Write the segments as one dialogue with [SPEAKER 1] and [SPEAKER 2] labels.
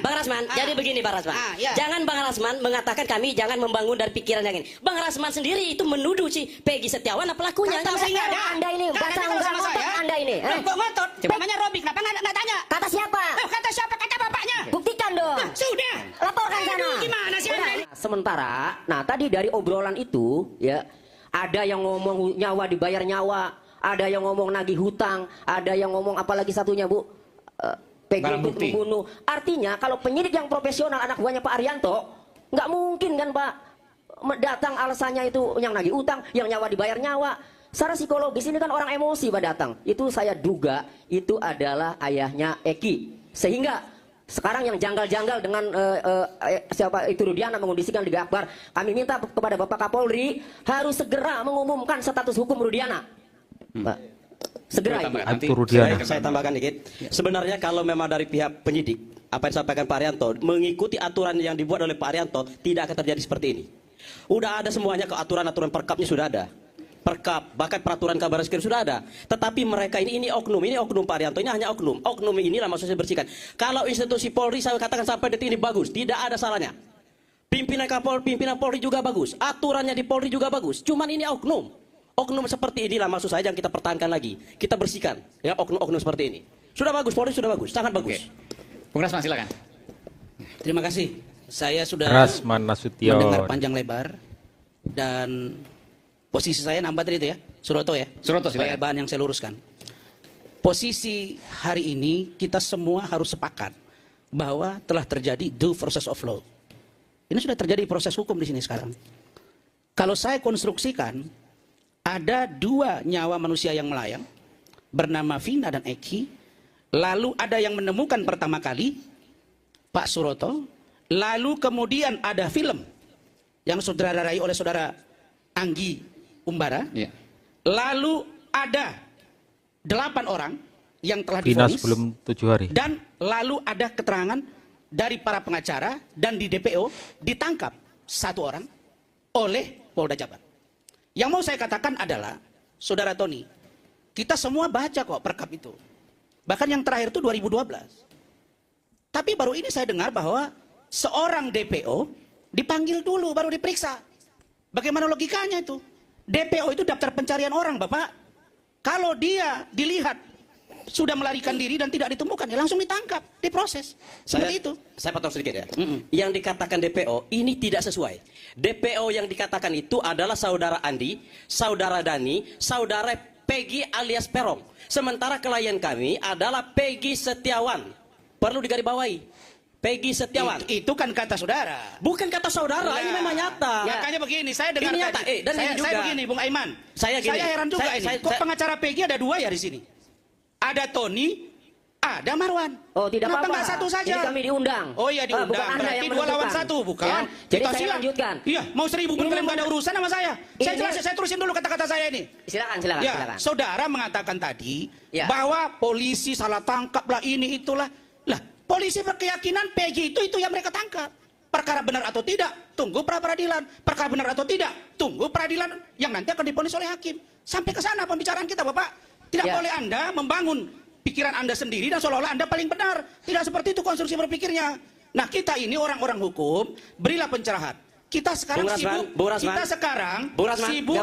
[SPEAKER 1] Bang Rasman, jadi begini Bang Rasman.
[SPEAKER 2] Ya.
[SPEAKER 1] Jangan Bang Rasman mengatakan kami jangan membangun dari pikiran yang ini. Bang Rasman sendiri itu menuduh si Peggy Setiawan apa pelakunya.
[SPEAKER 2] Kata saya,
[SPEAKER 3] Anda ini bahasa enggak ngotot Anda ini.
[SPEAKER 2] Kok ngotot? Namanya Robi, kenapa nggak tanya?
[SPEAKER 3] Kata siapa?
[SPEAKER 2] Kata siapa? Kata bapaknya.
[SPEAKER 3] Buktikan dong.
[SPEAKER 2] Sudah.
[SPEAKER 3] Laporkan sana.
[SPEAKER 2] Aduh, gimana sih Anda ini?
[SPEAKER 3] Sementara, nah tadi dari obrolan itu ya ada yang ngomong nyawa dibayar nyawa, ada yang ngomong nagih hutang, ada yang ngomong apalagi satunya Bu, Peggy ikut membunuh. Artinya kalau penyidik yang profesional anak buahnya Pak Arianto, nggak mungkin kan Pak datang alasannya itu yang nagih hutang, yang nyawa dibayar nyawa. Secara psikologis ini kan orang emosi Pak datang. Itu saya duga itu adalah ayahnya Eki. Sehingga sekarang yang janggal-janggal dengan siapa itu Rudiana mengondisikan Liga Akbar, kami minta kepada Bapak Kapolri harus segera mengumumkan status hukum Rudiana. Pak. Segera itu.
[SPEAKER 4] Saya tambahkan dikit. Sebenarnya kalau memang dari pihak penyidik, apa yang disampaikan Pak Arianto, mengikuti aturan yang dibuat oleh Pak Arianto, tidak akan terjadi seperti ini. Udah ada semuanya, ke aturan-aturan perkapnya sudah ada. Perkap, bahkan peraturan kabar reskrim sudah ada. Tetapi mereka ini oknum Pak Arianto, ini hanya oknum. Oknum inilah maksudnya bersihkan. Kalau institusi Polri saya katakan sampai detik ini bagus, tidak ada salahnya. Pimpinan Polri juga bagus, aturannya di Polri juga bagus. Cuman ini oknum. Oknum seperti inilah maksud saya yang kita pertahankan lagi. Kita bersihkan ya oknum-oknum seperti ini. Sudah bagus, Polri sudah bagus, sangat bagus.
[SPEAKER 5] Bung Rasman silakan.
[SPEAKER 2] Terima kasih. Saya sudah
[SPEAKER 6] mendengar
[SPEAKER 2] panjang lebar dan posisi saya nambah tadi itu ya, Suroto ya.
[SPEAKER 5] Suroto silakan.
[SPEAKER 2] Bahan yang saya luruskan. Posisi hari ini kita semua harus sepakat bahwa telah terjadi due process of law. Ini sudah terjadi proses hukum di sini sekarang. Kalau saya konstruksikan, ada dua nyawa manusia yang melayang bernama Vina dan Eki. Lalu ada yang menemukan pertama kali Pak Suroto. Lalu kemudian ada film yang sutradarai oleh saudara Anggi Umbara.
[SPEAKER 5] Ya.
[SPEAKER 2] Lalu ada 8 orang yang telah
[SPEAKER 6] Vina
[SPEAKER 2] divonis.
[SPEAKER 6] sebelum 7 hari.
[SPEAKER 2] Dan lalu ada keterangan dari para pengacara dan di DPO ditangkap 1 orang oleh Polda Jabar. Yang mau saya katakan adalah, Saudara Tony, kita semua baca kok perkap itu. Bahkan yang terakhir itu 2012. Tapi baru ini saya dengar bahwa seorang DPO dipanggil dulu, baru diperiksa. Bagaimana logikanya itu? DPO itu daftar pencarian orang, Bapak. Kalau dia dilihat sudah melarikan diri dan tidak ditemukan, ya langsung ditangkap, diproses. Seperti itu.
[SPEAKER 4] Saya potong sedikit ya. Yang dikatakan DPO ini tidak sesuai. DPO yang dikatakan itu adalah saudara Andi, saudara Dani, saudara Peggy alias Perong. Sementara klien kami adalah Peggy Setiawan. Perlu digarisbawahi. Peggy Setiawan.
[SPEAKER 2] Itu kan kata saudara.
[SPEAKER 4] Bukan kata saudara, ini memang nyata.
[SPEAKER 2] Makanya begini, saya dengar
[SPEAKER 4] ini nyata.
[SPEAKER 2] tadi.
[SPEAKER 4] Dan ini juga.
[SPEAKER 2] Saya begini, Bung Aiman.
[SPEAKER 4] Saya
[SPEAKER 2] heran juga ini. Kok pengacara Peggy ada 2 ya di sini? Ada Tony, ada Marwan.
[SPEAKER 3] Oh tidak apa-apa.
[SPEAKER 2] Kenapa nggak 1 saja?
[SPEAKER 3] Ini kami diundang.
[SPEAKER 2] Oh iya diundang.
[SPEAKER 3] Bukan Anda
[SPEAKER 2] Berarti
[SPEAKER 3] yang
[SPEAKER 2] 2 lawan 1, bukan?
[SPEAKER 3] Ya, jadi
[SPEAKER 2] Kita
[SPEAKER 3] saya
[SPEAKER 2] silang.
[SPEAKER 3] lanjutkan.
[SPEAKER 2] Iya, mau 1000 berklaim nggak ada urusan sama saya. Saya terusin dulu kata-kata saya ini.
[SPEAKER 3] Silakan.
[SPEAKER 2] Ya, saudara mengatakan tadi
[SPEAKER 3] Ya.
[SPEAKER 2] bahwa polisi salah tangkap lah ini itulah. Lah, polisi berkeyakinan Peggy itu yang mereka tangkap. Perkara benar atau tidak, tunggu pra peradilan. Perkara benar atau tidak, tunggu peradilan yang nanti akan diponis oleh hakim. Sampai ke sana pembicaraan kita, Bapak. Tidak boleh Anda membangun pikiran Anda sendiri dan seolah-olah Anda paling benar. Tidak seperti itu konstruksi berpikirnya. Nah, kita ini orang-orang hukum, berilah pencerahan. Kita sekarang sibuk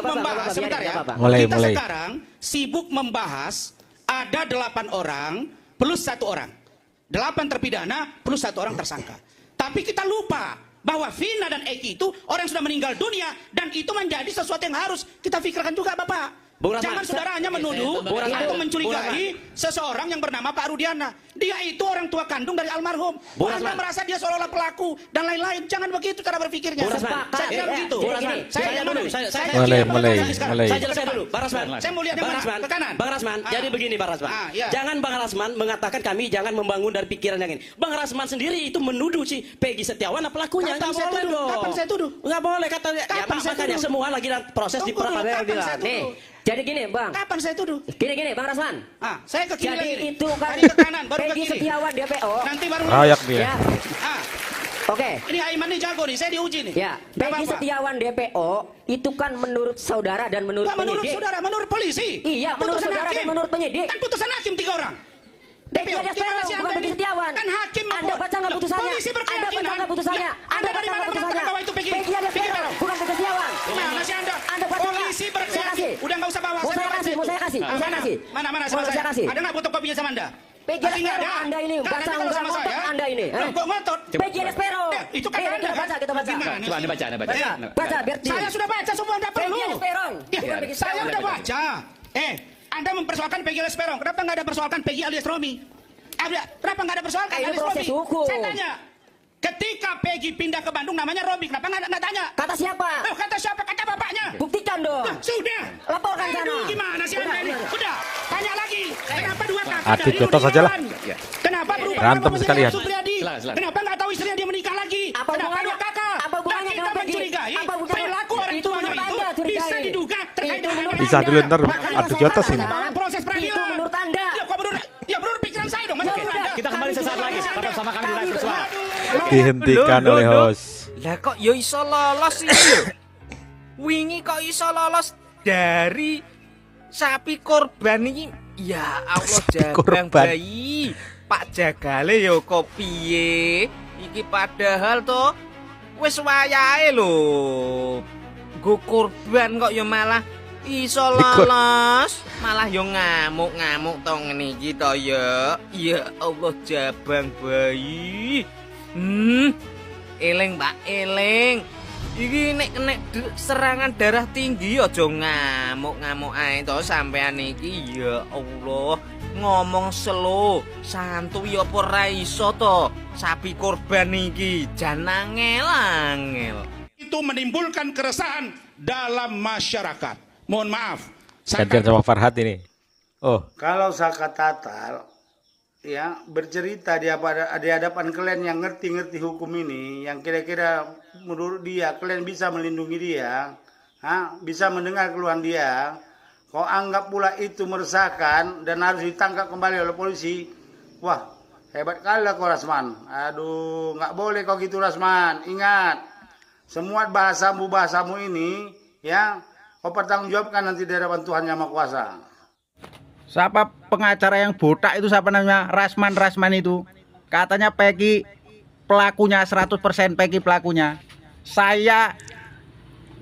[SPEAKER 2] membahas sebentar ya. Kita sekarang sibuk membahas ada 8 orang plus 1 orang. 8 terpidana plus 1 orang tersangka. Tapi kita lupa bahwa Vina dan Eki itu orang yang sudah meninggal dunia dan itu menjadi sesuatu yang harus kita pikirkan juga, Bapak. Jangan saudara hanya menuduh atau mencurigai seseorang yang bernama Pak Rudiana. Dia itu orang tua kandung dari almarhum. Anda merasa dia seolah-olah pelaku dan lain-lain. Jangan begitu cara berpikirnya. Saya kira begitu.
[SPEAKER 4] Saya jelaskan dulu. Bang Rasman.
[SPEAKER 2] Saya mau lihat ke kanan.
[SPEAKER 4] Bang Rasman, jadi begini Bang Rasman. Jangan Bang Rasman mengatakan kami jangan membangun dari pikiran yang ini. Bang Rasman sendiri itu menuduh si Peggy Setiawan apa pelakunya. Nggak boleh dong.
[SPEAKER 2] Kapan saya tuduh?
[SPEAKER 4] Nggak boleh katanya. Ya makanya semua lagi dalam proses di peradilan.
[SPEAKER 3] Nih, jadi gini Bang.
[SPEAKER 2] Kapan saya tuduh?
[SPEAKER 3] Gini Bang Rasman.
[SPEAKER 2] Saya ke kiri
[SPEAKER 3] jadi
[SPEAKER 2] lagi.
[SPEAKER 3] itu kan
[SPEAKER 2] ke kanan, baru ke
[SPEAKER 3] Peggy
[SPEAKER 2] kiri.
[SPEAKER 3] Setiawan DPO.
[SPEAKER 2] Nanti baru
[SPEAKER 6] Rayak dia.
[SPEAKER 3] Ya. Oke.
[SPEAKER 2] Ini Aiman nih jago nih, saya diuji nih.
[SPEAKER 3] Ya, Peggy Setiawan DPO itu kan menurut saudara dan menurut
[SPEAKER 2] menurut
[SPEAKER 3] penyidik.
[SPEAKER 2] saudara, menurut polisi.
[SPEAKER 3] Iya, menurut saudara dan menurut penyidik.
[SPEAKER 2] Kan putusan hakim 3 orang.
[SPEAKER 3] Peggy Alias Peron, bukan Peggy Setiawan.
[SPEAKER 2] Kan hakim
[SPEAKER 3] Anda baca nggak putusannya?
[SPEAKER 2] Polisi
[SPEAKER 3] Anda baca
[SPEAKER 2] berkeyakinan.
[SPEAKER 3] nggak putusannya?
[SPEAKER 2] Anda dari
[SPEAKER 3] baca
[SPEAKER 2] mana
[SPEAKER 3] nggak putusannya?
[SPEAKER 2] mengatakan bahwa itu Peggy?
[SPEAKER 3] Peggy Alias
[SPEAKER 2] Peggy
[SPEAKER 3] Peron,
[SPEAKER 2] Peron.
[SPEAKER 3] bukan Peggy Setiawan.
[SPEAKER 2] Mana sih Anda?
[SPEAKER 3] Anda baca nggak?
[SPEAKER 2] Polisi
[SPEAKER 3] Saya
[SPEAKER 2] berkeyakinan.
[SPEAKER 3] kasih.
[SPEAKER 2] Udah nggak usah bawa.
[SPEAKER 3] Mau saya kasih, mau saya kasih, mau saya kasih.
[SPEAKER 2] Mana
[SPEAKER 3] Mau
[SPEAKER 2] sama
[SPEAKER 3] saya
[SPEAKER 2] saya?
[SPEAKER 3] kasih.
[SPEAKER 2] Ada nggak foto kopinya sama Anda?
[SPEAKER 3] Peggy
[SPEAKER 2] Pasti
[SPEAKER 3] Alias
[SPEAKER 2] nggak
[SPEAKER 3] Peron,
[SPEAKER 2] ada.
[SPEAKER 3] Anda ini
[SPEAKER 2] Kan
[SPEAKER 3] baca
[SPEAKER 2] Anda kalau
[SPEAKER 3] nggak
[SPEAKER 2] sama
[SPEAKER 3] ngotot
[SPEAKER 2] saya.
[SPEAKER 3] Anda ini.
[SPEAKER 2] Loh, kok ngotot?
[SPEAKER 3] Peggy Alias Peron.
[SPEAKER 2] Itu kan
[SPEAKER 3] Ayo,
[SPEAKER 2] Anda kan?
[SPEAKER 3] kita baca.
[SPEAKER 2] Gimana?
[SPEAKER 5] Coba Anda baca, Anda baca.
[SPEAKER 2] Eh,
[SPEAKER 3] Baca, biar deal.
[SPEAKER 2] Saya sudah baca semua, Anda perlu.
[SPEAKER 3] Peggy Alias Peron.
[SPEAKER 2] Ya,
[SPEAKER 3] Bukan Peggy
[SPEAKER 2] saya
[SPEAKER 3] Setiawan.
[SPEAKER 2] udah baca. Anda mempersoalkan Peggy alias Peron. Kenapa nggak ada persoalkan Peggy alias Romi? Kenapa nggak ada persoalkan
[SPEAKER 3] Ini
[SPEAKER 2] alias
[SPEAKER 3] proses
[SPEAKER 2] Romi?
[SPEAKER 3] hukum.
[SPEAKER 2] Saya tanya. Ketika Peggy pindah ke Bandung namanya Romi, kenapa nggak tanya?
[SPEAKER 3] Kata siapa?
[SPEAKER 2] Kata siapa? Kata bapaknya.
[SPEAKER 3] Buktikan dong.
[SPEAKER 2] Sudah.
[SPEAKER 3] Laporkan sana.
[SPEAKER 2] Aduh, gimana sih Anda ini? Udah. Tanya lagi. Kenapa dua kakak
[SPEAKER 6] Adit
[SPEAKER 2] dari
[SPEAKER 6] jotos
[SPEAKER 2] Rudi
[SPEAKER 6] aja lah.
[SPEAKER 2] Irawan? Kenapa berubah
[SPEAKER 6] Berantem
[SPEAKER 2] nama
[SPEAKER 6] sekalian.
[SPEAKER 2] menjadi Supriyadi?
[SPEAKER 5] Silakan.
[SPEAKER 2] Kenapa nggak tahu istrinya dia menikah lagi?
[SPEAKER 3] Apa
[SPEAKER 2] Kenapa
[SPEAKER 3] hubungannya?
[SPEAKER 2] dua kakak?
[SPEAKER 3] Apa hubungannya
[SPEAKER 2] Dan kita
[SPEAKER 3] dengan Peggy?
[SPEAKER 2] mencurigai
[SPEAKER 3] Apa hubungannya?
[SPEAKER 2] perilaku orang
[SPEAKER 3] Itu
[SPEAKER 2] tuanya
[SPEAKER 3] menurut
[SPEAKER 2] itu
[SPEAKER 3] Anda curigai.
[SPEAKER 2] bisa diduga terkait
[SPEAKER 3] Itu
[SPEAKER 2] dengan
[SPEAKER 3] menurut
[SPEAKER 6] Bisa dulu ntar
[SPEAKER 3] Makanya
[SPEAKER 6] adu
[SPEAKER 3] saya
[SPEAKER 6] jotos
[SPEAKER 3] katakan,
[SPEAKER 6] ini.
[SPEAKER 2] dalam proses peradilan.
[SPEAKER 3] Itu menurut Anda.
[SPEAKER 2] Ya menurut pikiran saya dong. Masa
[SPEAKER 3] Ya
[SPEAKER 2] menurut
[SPEAKER 3] udah.
[SPEAKER 2] Anda?
[SPEAKER 5] Kita kembali sesaat lagi. Tetap sama kami di Live Visual.
[SPEAKER 6] Dihentikan oleh host.
[SPEAKER 7] Lah kok yo iso lolos ini lho. Wingi kok iso lolos dari sapi korban ini. Ya Allah, jabang
[SPEAKER 6] korban.
[SPEAKER 7] bayi. Pak Jagale yo kok piye? Iki padahal to wis wayahe lho. Go korban kok yo malah iso lolos. Malah yo ngamuk-ngamuk to ngene iki to ya. Ya Allah, jabang bayi. Eling Mbak, eling. Iki nek serangan darah tinggi aja ngamuk-ngamuk ae to sampean iki. Ya Allah, ngomong slow, santuy apa ora iso to. Sapi korban iki jan angel.
[SPEAKER 2] Itu menimbulkan keresahan dalam masyarakat. Mohon maaf. Saya
[SPEAKER 6] Gantian sama Farhad ini. Oh,
[SPEAKER 8] Kalau Saka Tatal ya bercerita di hadapan kalian yang ngerti hukum ini, yang kira-kira menurut dia kalian bisa melindungi dia, bisa mendengar keluhan dia, kau anggap pula itu meresahkan dan harus ditangkap kembali oleh polisi. Wah, hebat kali kau Rasman. Aduh, nggak boleh kau gitu Rasman. Ingat, semua bahasamu ini ya kau pertanggungjawabkan nanti di hadapan Tuhan Yang Maha Kuasa.
[SPEAKER 9] Siapa pengacara yang botak itu, siapa namanya? Rasman itu. Katanya Peggy pelakunya 100% Peggy pelakunya. Saya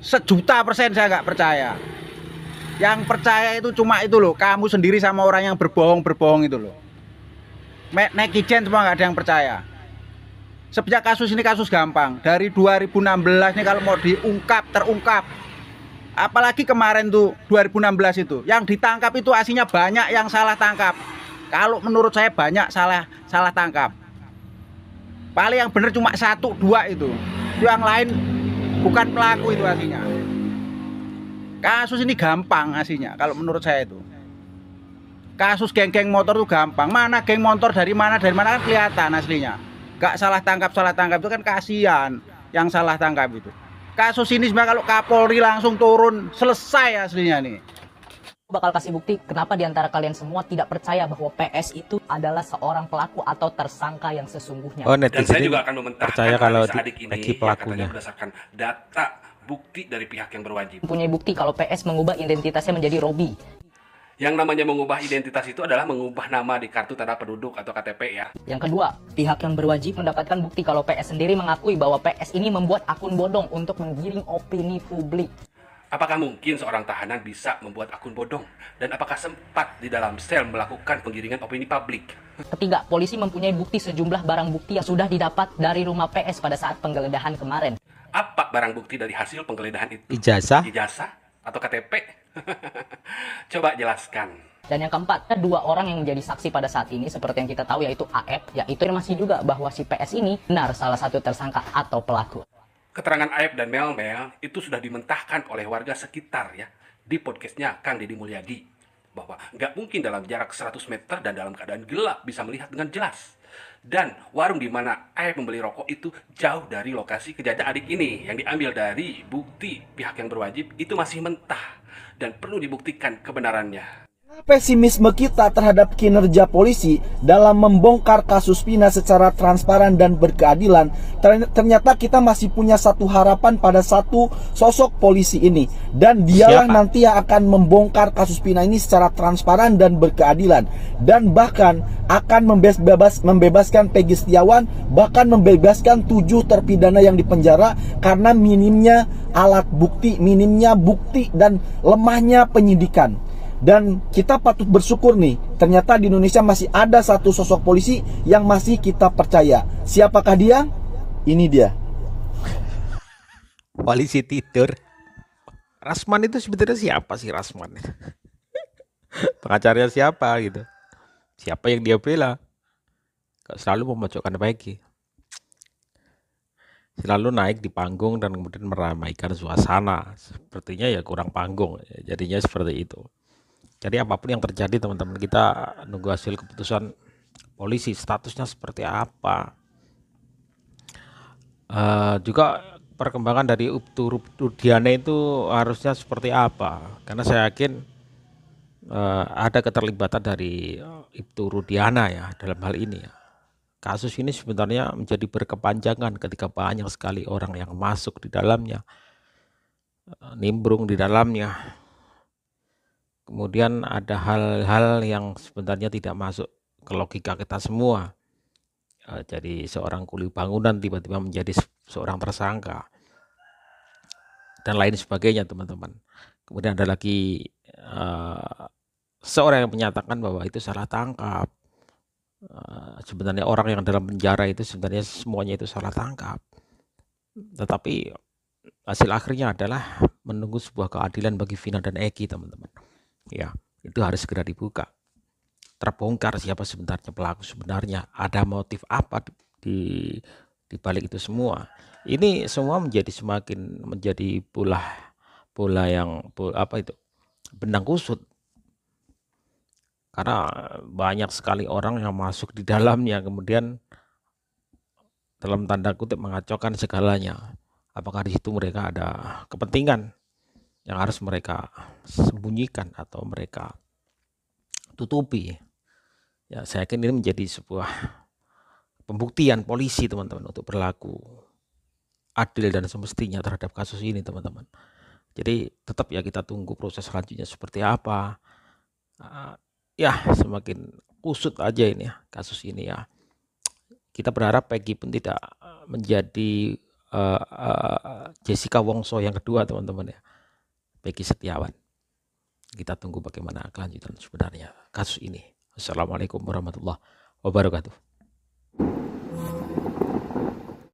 [SPEAKER 9] 1.000.000% saya nggak percaya. Yang percaya itu cuma itu loh, kamu sendiri sama orang yang berbohong itu loh. Netizen semua nggak ada yang percaya. Sejak kasus ini kasus gampang. Dari 2016 nih kalau mau terungkap. Apalagi kemarin tuh 2016 itu yang ditangkap itu aslinya banyak yang salah tangkap. Kalau menurut saya banyak salah tangkap. Paling yang benar cuma 1-2 itu. Yang lain bukan pelaku itu aslinya. Kasus ini gampang aslinya kalau menurut saya itu. Kasus geng-geng motor itu gampang. Mana geng motor dari mana kan kelihatan aslinya. Gak salah tangkap itu kan kasihan yang salah tangkap itu. Kasus ini sebenarnya kalau Kapolri langsung turun selesai aslinya nih.
[SPEAKER 10] Bakal kasih bukti kenapa diantara kalian semua tidak percaya bahwa PS itu adalah seorang pelaku atau tersangka yang sesungguhnya.
[SPEAKER 6] oh
[SPEAKER 11] Dan
[SPEAKER 6] netizen
[SPEAKER 11] saya
[SPEAKER 6] ini
[SPEAKER 11] juga akan mementahkan
[SPEAKER 6] percaya kalau
[SPEAKER 11] analisa adik ini
[SPEAKER 6] Peggy
[SPEAKER 11] yang
[SPEAKER 6] pelakunya.
[SPEAKER 11] katanya berdasarkan data bukti dari pihak yang berwajib.
[SPEAKER 10] Mempunyai bukti kalau PS mengubah identitasnya menjadi Robi.
[SPEAKER 11] Yang namanya mengubah identitas itu adalah mengubah nama di kartu tanda penduduk atau KTP ya.
[SPEAKER 10] Yang kedua, pihak yang berwajib mendapatkan bukti kalau PS sendiri mengakui bahwa PS ini membuat akun bodong untuk menggiring opini publik.
[SPEAKER 11] Apakah mungkin seorang tahanan bisa membuat akun bodong? Dan apakah sempat di dalam sel melakukan penggiringan opini publik?
[SPEAKER 10] Ketiga, polisi mempunyai bukti sejumlah barang bukti yang sudah didapat dari rumah PS pada saat penggeledahan kemarin.
[SPEAKER 11] Apa barang bukti dari hasil penggeledahan itu?
[SPEAKER 6] Ijazah?
[SPEAKER 11] Ijazah atau KTP? Coba jelaskan.
[SPEAKER 10] Dan yang keempat, ada 2 orang yang menjadi saksi pada saat ini seperti yang kita tahu yaitu AF, yaitu masih juga bahwa si PS ini benar salah satu tersangka atau pelaku.
[SPEAKER 11] Keterangan Aib dan Mel itu sudah dimentahkan oleh warga sekitar ya di podcastnya Kang Deddy Mulyadi bahwa nggak mungkin dalam jarak 100 meter dan dalam keadaan gelap bisa melihat dengan jelas. Dan warung di mana Aib membeli rokok itu jauh dari lokasi kejadian adik ini yang diambil dari bukti pihak yang berwajib itu masih mentah dan perlu dibuktikan kebenarannya.
[SPEAKER 12] Pesimisme kita terhadap kinerja polisi dalam membongkar kasus Vina secara transparan dan berkeadilan, ternyata kita masih punya satu harapan pada satu sosok polisi ini, dan dialah nanti yang akan membongkar kasus Vina ini secara transparan dan berkeadilan, dan bahkan akan membebaskan Peggy Setiawan, bahkan membebaskan 7 terpidana yang dipenjara karena minimnya alat bukti, minimnya bukti dan lemahnya penyidikan. Dan kita patut bersyukur nih, ternyata di Indonesia masih ada satu sosok polisi yang masih kita percaya. Siapakah dia? Ini dia.
[SPEAKER 6] Polisi tidur. Rasman itu sebenarnya siapa sih Rasman? Pengacaranya siapa gitu? Siapa yang dia bela? Kok selalu memojokkan Peggy? Selalu naik di panggung dan kemudian meramaikan suasana. Sepertinya ya kurang panggung. Jadinya seperti itu. Jadi apapun yang terjadi teman-teman, kita nunggu hasil keputusan polisi, statusnya seperti apa. Juga perkembangan dari Ibtu Rudiana itu harusnya seperti apa. Karena saya yakin ada keterlibatan dari Ibtu Rudiana ya dalam hal ini ya. Kasus ini sebenarnya menjadi berkepanjangan ketika banyak sekali orang yang masuk di dalamnya, nimbrung di dalamnya. Kemudian ada hal-hal yang sebenarnya tidak masuk ke logika kita semua. Jadi seorang kuli bangunan tiba-tiba menjadi seorang tersangka. Dan lain sebagainya teman-teman. Kemudian ada lagi seorang yang menyatakan bahwa itu salah tangkap. Sebenarnya orang yang dalam penjara itu sebenarnya semuanya itu salah tangkap. Tetapi hasil akhirnya adalah menunggu sebuah keadilan bagi Vina dan Eki teman-teman. Ya, itu harus segera dibuka. Terbongkar siapa sebenarnya pelaku sebenarnya, ada motif apa di balik itu semua. Ini semua menjadi semakin menjadi bola yang benang kusut. Karena banyak sekali orang yang masuk di dalamnya kemudian dalam tanda kutip mengacaukan segalanya. Apakah di situ mereka ada kepentingan yang harus mereka sembunyikan atau mereka tutupi. Ya, saya yakin ini menjadi sebuah pembuktian polisi teman-teman untuk berlaku adil dan semestinya terhadap kasus ini teman-teman. Jadi tetap ya kita tunggu proses selanjutnya seperti apa. Ya semakin kusut aja ini ya kasus ini ya. Kita berharap Peggy pun tidak menjadi Jessica Wongso yang kedua teman-teman ya. Peggy Setiawan. Kita tunggu bagaimana kelanjutan sebenarnya kasus ini. Assalamualaikum warahmatullahi wabarakatuh.